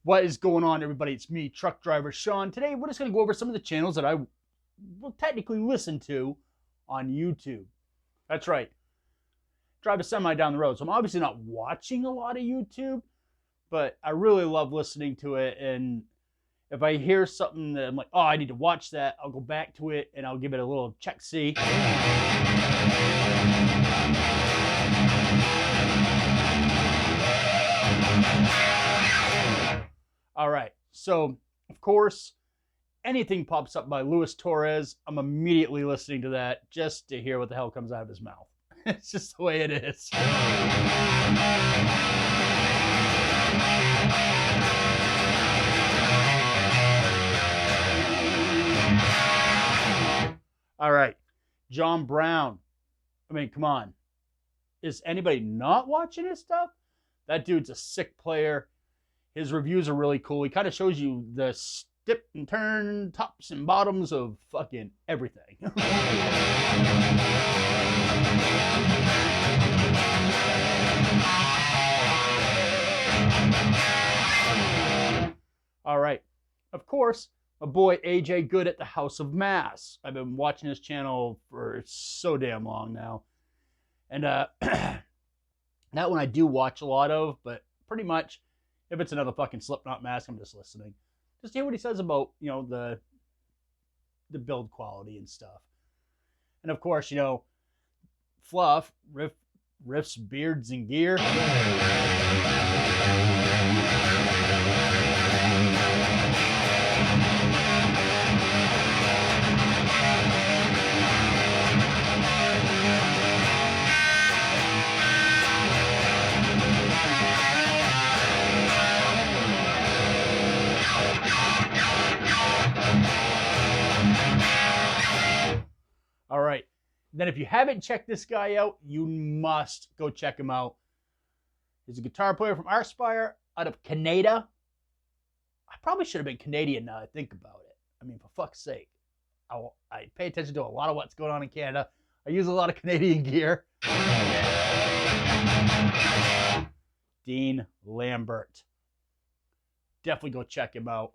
What is going on, everybody? It's me, Truck Driver Sean. Today, we're just going to go over some of the channels that I will technically listen to on YouTube. That's right. Drive a semi down the road. So I'm obviously not watching a lot of YouTube, but I really love listening to it. And if I hear something that I'm like, oh, I need to watch that, I'll go back to it and I'll give it a little check-see. All right, so of course, anything pops up by Luis Torres, I'm immediately listening to that just to hear what the hell comes out of his mouth. It's just the way it is. All right, John Brown. I mean, come on. Is anybody not watching his stuff? That dude's a sick player. His reviews are really cool. He kind of shows you the stip and turn, tops and bottoms of fucking everything. All right. Of course, my boy AJ Good at the House of Mass. I've been watching his channel for so damn long now. And that one I do watch a lot of, but pretty much if it's another fucking Slipknot mask, I'm just listening. Just hear what he says about, you know, the build quality and stuff. And of course, you know, Fluff, Riffs, Beards, and Gear. All right. Then if you haven't checked this guy out, you must go check him out. He's a guitar player from Arspire out of Canada. I probably should have been Canadian now I think about it. I mean, for fuck's sake. I pay attention to a lot of what's going on in Canada. I use a lot of Canadian gear. Dean Lambert. Definitely go check him out.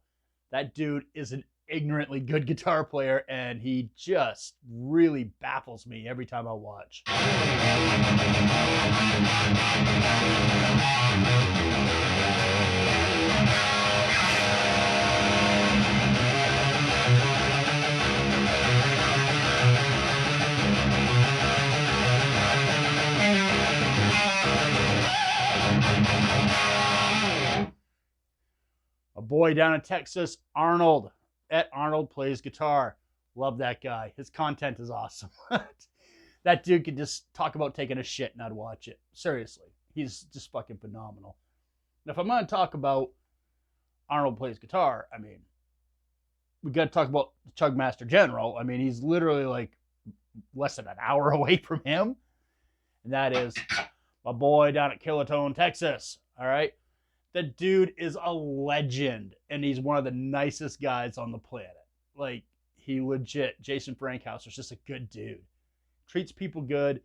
That dude is an ignorantly good guitar player, and he just really baffles me every time I watch. A boy down in Texas, Arnold. At Arnold Plays Guitar. Love that guy. His content is awesome. That dude could just talk about taking a shit and I'd watch it. Seriously. He's just fucking phenomenal. And if I'm going to talk about Arnold Plays Guitar, I mean, we got to talk about the Chugmaster General. I mean, he's literally like less than an hour away from him. And that is my boy down at Kiloton, Texas. All right. The dude is a legend, and he's one of the nicest guys on the planet. Like, he legit, Jason Frankhauser's just a good dude. Treats people good.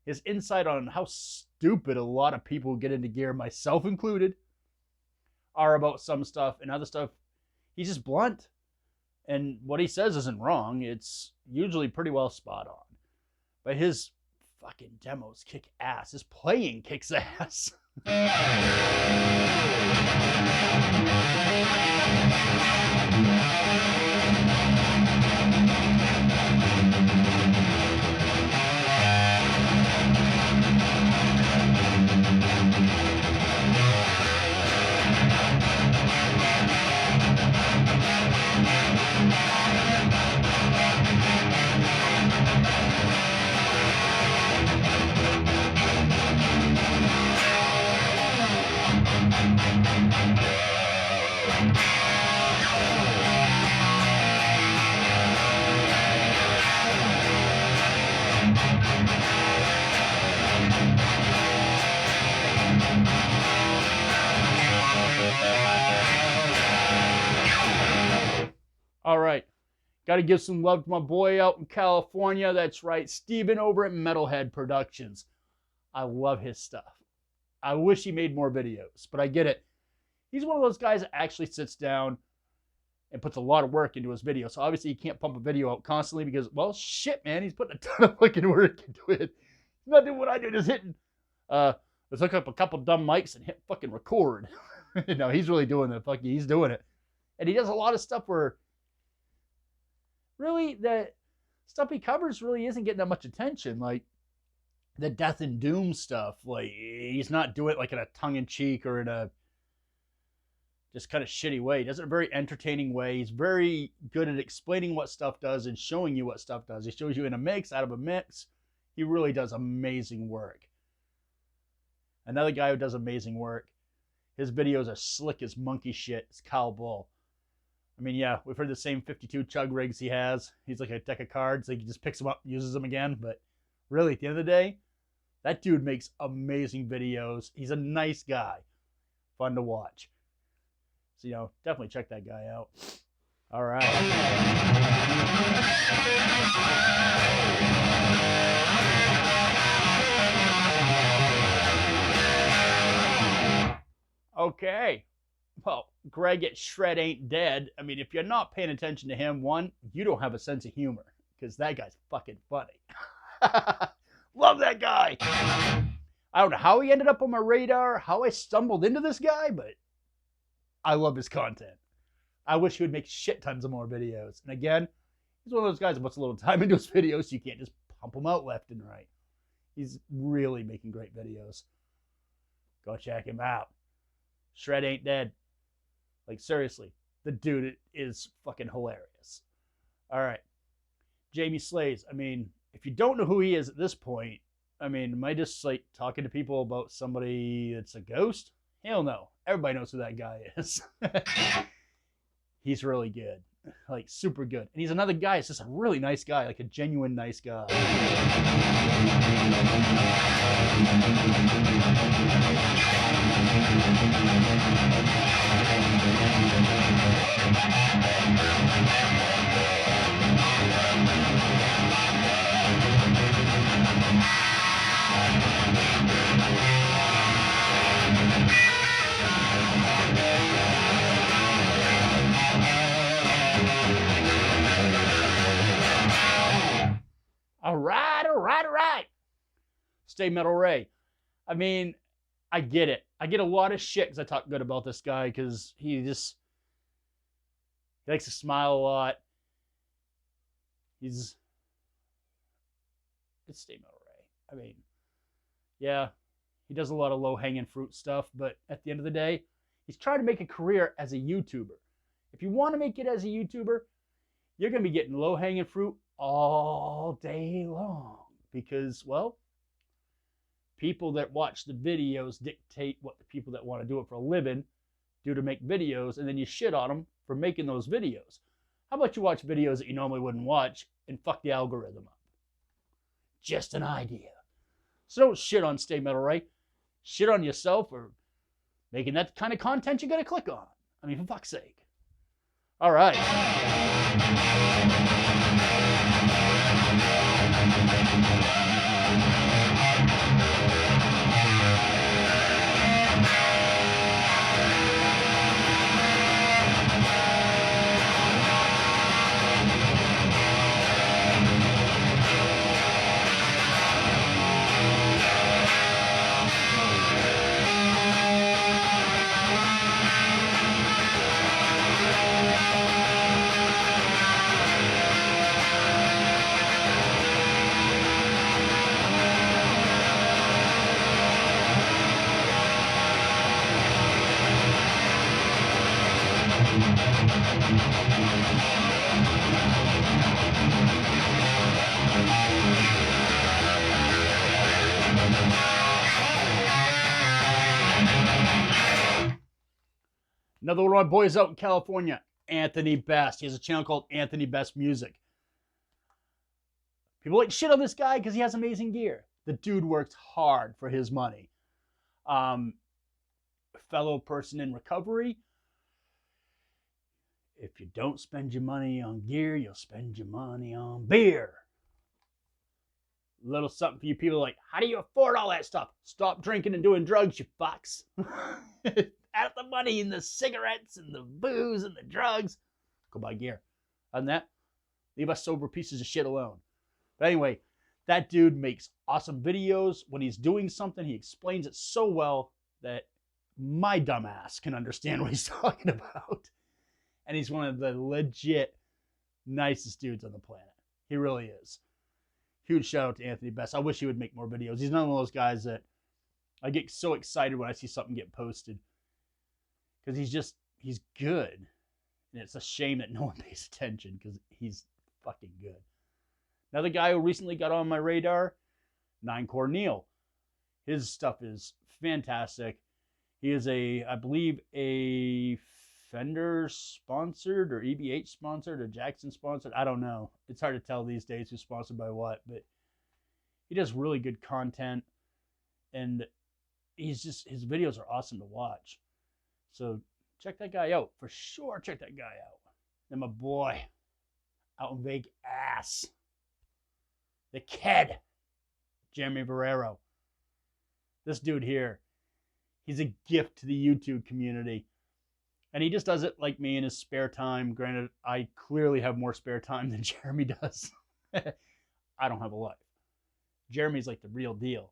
His insight on how stupid a lot of people who get into gear, myself included, are about some stuff, and other stuff, he's just blunt. And what he says isn't wrong. It's usually pretty well spot on. But his fucking demos kick ass. His playing kicks ass. All right. Got to give some love to my boy out in California. That's right, Steven over at Metalhead Productions. I love his stuff. I wish he made more videos, but I get it. He's one of those guys that actually sits down and puts a lot of work into his video. So obviously he can't pump a video out constantly because, well, shit, man, he's putting a ton of fucking work into it. He's not doing what I do, just hitting, let's hook up a couple dumb mics and hit fucking record. No, he's really doing it. Fucking, he's doing it. And he does a lot of stuff where really the stuff he covers really isn't getting that much attention. Like the death and doom stuff. Like he's not doing it like in a tongue-in-cheek or in a just kind of shitty way. He does it in a very entertaining way. He's very good at explaining what stuff does and showing you what stuff does. He shows you in a mix, out of a mix. He really does amazing work. Another guy who does amazing work. His videos are slick as monkey shit. It's Kyle Bull. I mean, yeah, we've heard the same 52 chug rigs he has. He's like a deck of cards. Like he just picks them up, uses them again. But really, at the end of the day, that dude makes amazing videos. He's a nice guy. Fun to watch. So, you know, definitely check that guy out. All right. Okay. Well, Greg at Shred Ain't Dead. I mean, if you're not paying attention to him, one, you don't have a sense of humor because that guy's fucking funny. Love that guy. I don't know how he ended up on my radar, how I stumbled into this guy, but I love his content. I wish he would make shit tons of more videos. And again, he's one of those guys that puts a little time into his videos, so you can't just pump them out left and right. He's really making great videos. Go check him out. Shred Ain't Dead. Like, seriously, the dude is fucking hilarious. All right. Jamie Slays. I mean, if you don't know who he is at this point, I mean, am I just like talking to people about somebody that's a ghost? Hell no. Everybody knows who that guy is. He's really good. Like, super good. And he's another guy. He's just a really nice guy. Like, a genuine nice guy. All right. Stay Metal Ray. I mean, I get it. I get a lot of shit because I talk good about this guy because he likes to smile a lot. It's Stay Metal Ray. I mean, yeah, he does a lot of low-hanging fruit stuff, but at the end of the day, he's trying to make a career as a YouTuber. If you want to make it as a YouTuber, you're going to be getting low-hanging fruit all day long because, well, people that watch the videos dictate what the people that want to do it for a living do to make videos, and then you shit on them for making those videos. How about you watch videos that you normally wouldn't watch and fuck the algorithm up? Just an idea. So don't shit on Stay Metal Ray. Shit on yourself for making that kind of content you're going to click on. I mean, for fuck's sake. All right. Another one of my boys out in California, Anthony Best. He has a channel called Anthony Best Music. People like shit on this guy because he has amazing gear. The dude works hard for his money. Fellow person in recovery. If you don't spend your money on gear, you'll spend your money on beer. Little something for you people like, how do you afford all that stuff? Stop drinking and doing drugs, you fucks. Add up the money and the cigarettes and the booze and the drugs. Go buy gear. Other than that, leave us sober pieces of shit alone. But anyway, that dude makes awesome videos. When he's doing something, he explains it so well that my dumb ass can understand what he's talking about. And he's one of the legit nicest dudes on the planet. He really is. Huge shout out to Anthony Best. I wish he would make more videos. He's not one of those guys that I get so excited when I see something get posted. Because he's good. And it's a shame that no one pays attention because he's fucking good. Another guy who recently got on my radar, Nine Core Neil. His stuff is fantastic. He is I believe, a Fender sponsored or EBH sponsored or Jackson sponsored. I don't know. It's hard to tell these days who's sponsored by what, but he does really good content, and his videos are awesome to watch. So check that guy out for sure. Check that guy out. Then my boy out in Vegas, the kid, Jeremy Barrero. This dude here, he's a gift to the YouTube community. And he just does it like me in his spare time. Granted, I clearly have more spare time than Jeremy does. I don't have a life. Jeremy's like the real deal.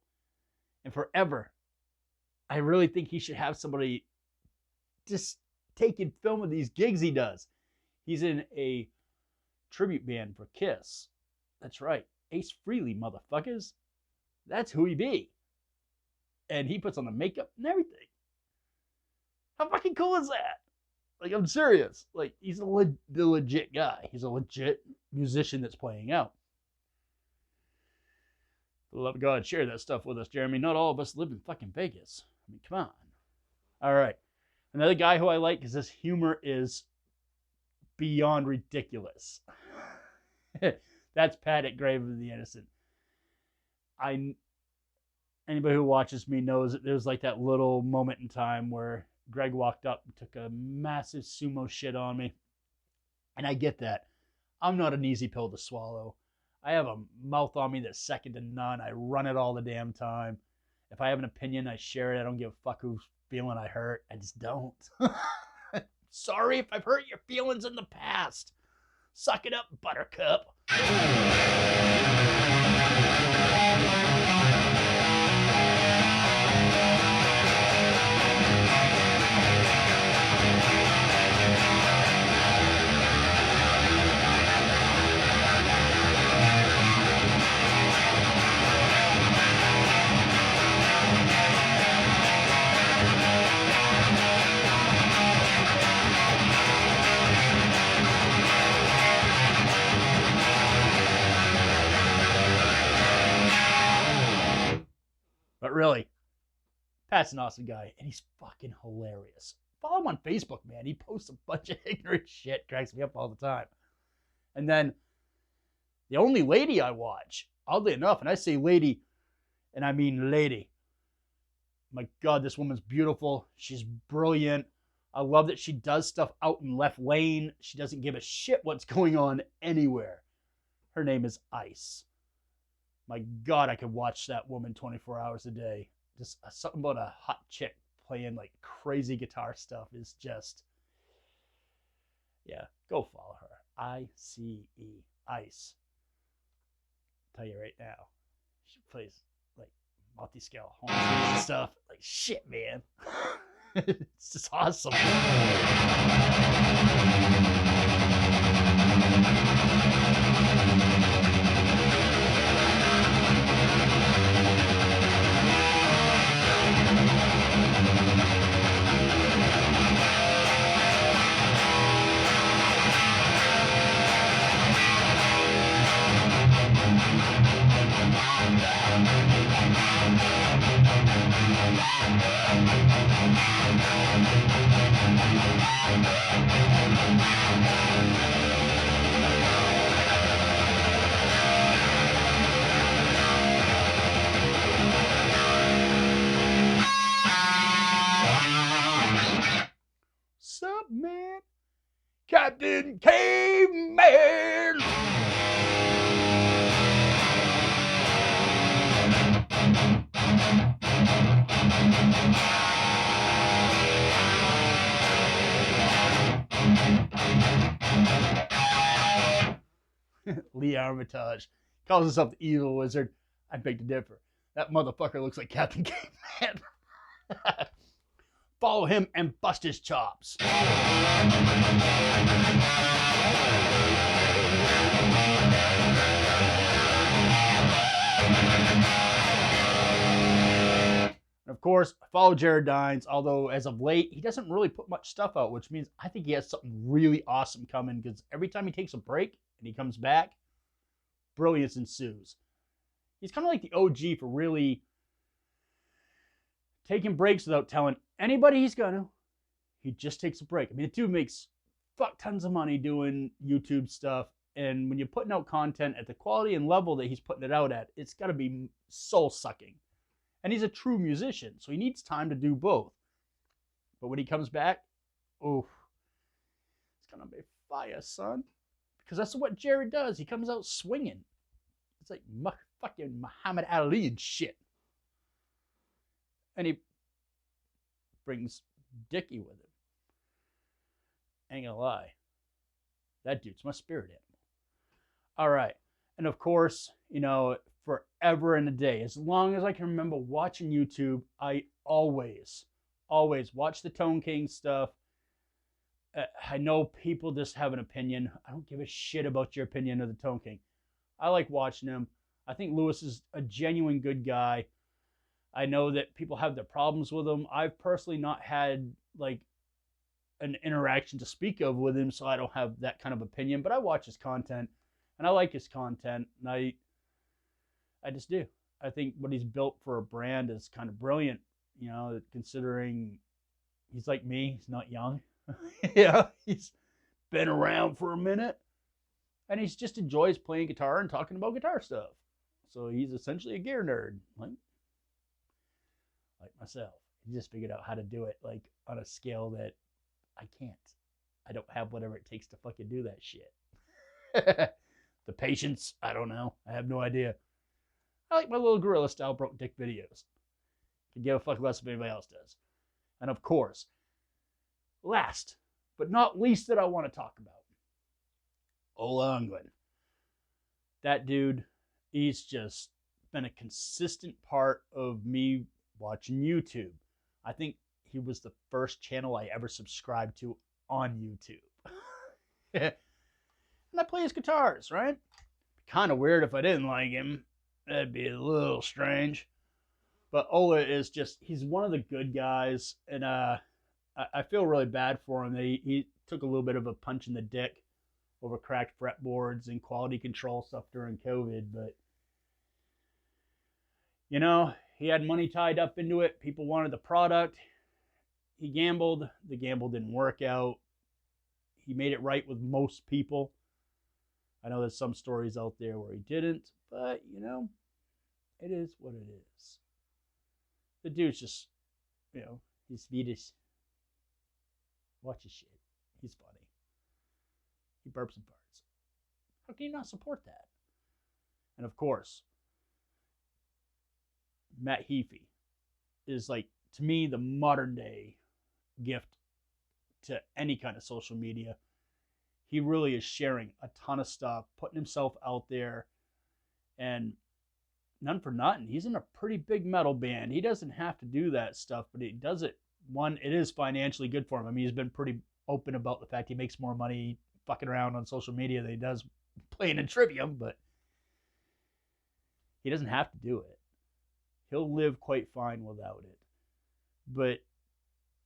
And forever, I really think he should have somebody just taking film of these gigs he does. He's in a tribute band for Kiss. That's right. Ace Frehley, motherfuckers. That's who he be. And he puts on the makeup and everything. How fucking cool is that? Like, I'm serious. Like, he's the legit guy. He's a legit musician that's playing out. For the love of God, share that stuff with us, Jeremy. Not all of us live in fucking Vegas. I mean, come on. All right. Another guy who I like because his humor is beyond ridiculous. That's Pat at Grave of the Innocent. Anybody who watches me knows that there's like that little moment in time where Greg walked up and took a massive sumo shit on me. And I get that. I'm not an easy pill to swallow. I have a mouth on me that's second to none. I run it all the damn time. If I have an opinion, I share it. I don't give a fuck who's feeling I hurt. I just don't. Sorry if I've hurt your feelings in the past. Suck it up, buttercup. But really, Pat's an awesome guy, and he's fucking hilarious. Follow him on Facebook, man. He posts a bunch of ignorant shit. Cracks me up all the time. And then, the only lady I watch, oddly enough, and I say lady, and I mean lady. My God, this woman's beautiful. She's brilliant. I love that she does stuff out in left lane. She doesn't give a shit what's going on anywhere. Her name is Ice. My God, I could watch that woman 24 hours a day. Just something about a hot chick playing like crazy guitar stuff is just, yeah, go follow her. I-C-E, Ice. I'll tell you right now, she plays like multi-scale horns and stuff. Like shit, man. It's just awesome. Sup, man? Captain Caveman! Lee Armitage. Calls himself the Evil Wizard. I beg to differ. That motherfucker looks like Captain Caveman. Follow him and bust his chops. And of course, I follow Jared Dines, although as of late, he doesn't really put much stuff out, which means I think he has something really awesome coming, because every time he takes a break and he comes back, brilliance ensues. He's kind of like the OG for really taking breaks without telling anybody he's gonna. He just takes a break. I mean, the dude makes fuck tons of money doing YouTube stuff, and when you're putting out content at the quality and level that he's putting it out at, it's got to be soul-sucking. And he's a true musician, so he needs time to do both. But when he comes back, oof, it's gonna be fire, son. Because that's what Jared does. He comes out swinging. It's like fucking Muhammad Ali and shit. And he brings Dickie with him. Ain't gonna lie. That dude's my spirit animal. All right. And of course, you know, forever and a day, as long as I can remember watching YouTube, I always watch the Tone King stuff. I know people just have an opinion. I don't give a shit about your opinion of the Tone King. I like watching him. I think Lewis is a genuine good guy. I know that people have their problems with him. I've personally not had like an interaction to speak of with him, so I don't have that kind of opinion, but I watch his content and I like his content, and I just do. I think what he's built for a brand is kind of brilliant, you know, considering he's like me, he's not young. Yeah, he's been around for a minute, and he just enjoys playing guitar and talking about guitar stuff. So he's essentially a gear nerd, like myself. He just figured out how to do it like on a scale that I can't. I don't have whatever it takes to fucking do that shit. The patience, I don't know. I have no idea. I like my little gorilla style broke dick videos. Can give a fuck less if anybody else does. And of course, last but not least that I want to talk about, Ola England. That dude, he's just been a consistent part of me watching YouTube. I think he was the first channel I ever subscribed to on YouTube. And I play his guitars, right? Kind of weird if I didn't like him. That'd be a little strange. But Ola is just, he's one of the good guys. And I feel really bad for him that he took a little bit of a punch in the dick over cracked fretboards and quality control stuff during COVID. But, you know, he had money tied up into it. People wanted the product. He gambled. The gamble didn't work out. He made it right with most people. I know there's some stories out there where he didn't, but, you know, it is what it is. The dude's just, you know, he's Swedish. Watch his shit. He's funny. He burps and farts. How can you not support that? And of course, Matt Heafy is like, to me, the modern day gift to any kind of social media. He really is sharing a ton of stuff, putting himself out there, and none for nothing. He's in a pretty big metal band. He doesn't have to do that stuff, but he does it. One, it is financially good for him. I mean, he's been pretty open about the fact he makes more money fucking around on social media than he does playing in Trivium, but he doesn't have to do it. He'll live quite fine without it. But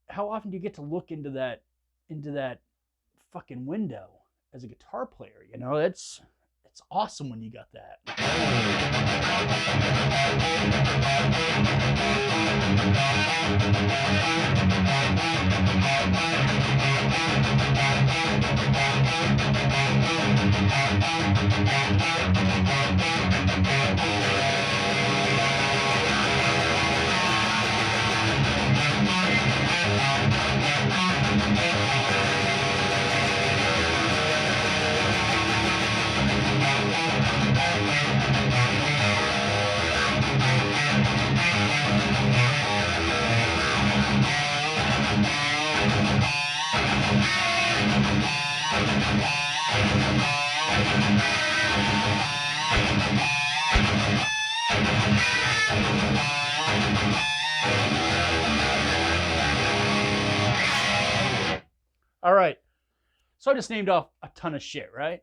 how often do you get to look into that fucking window as a guitar player? You know, it's awesome when you got that. All right. So I just named off a ton of shit, right?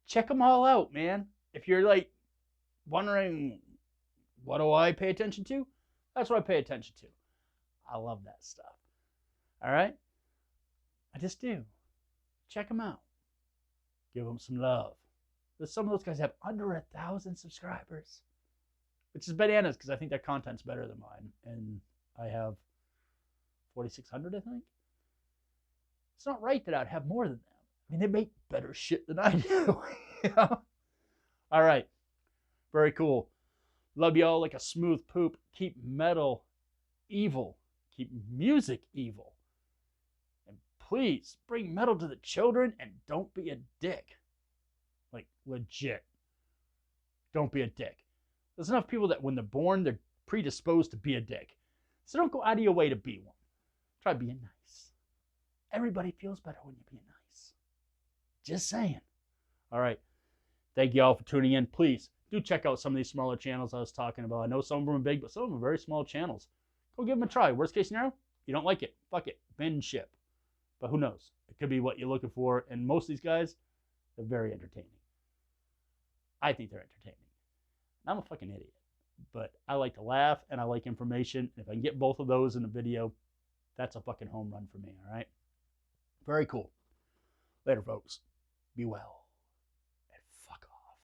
Check them all out, man. If you're like wondering, what do I pay attention to? That's what I pay attention to. I love that stuff. All right? I just do. Check them out. Give them some love. Some of those guys have under 1,000 subscribers, which is bananas because I think their content's better than mine. And I have 4,600, I think. It's not right that I'd have more than them. I mean, they make better shit than I do. You know? All right. Very cool. Love y'all like a smooth poop. Keep metal evil. Keep music evil. And please bring metal to the children and don't be a dick. Like, legit. Don't be a dick. There's enough people that when they're born, they're predisposed to be a dick. So don't go out of your way to be one. Try being nice. Everybody feels better when you're being nice. Just saying. All right. Thank you all for tuning in. Please do check out some of these smaller channels I was talking about. I know some of them are big, but some of them are very small channels. Go give them a try. Worst case scenario, you don't like it. Fuck it. Binge ship. But who knows? It could be what you're looking for. And most of these guys, they're very entertaining. I think they're entertaining. I'm a fucking idiot. But I like to laugh and I like information. And if I can get both of those in a video, that's a fucking home run for me, all right? Very cool. Later, folks. Be well.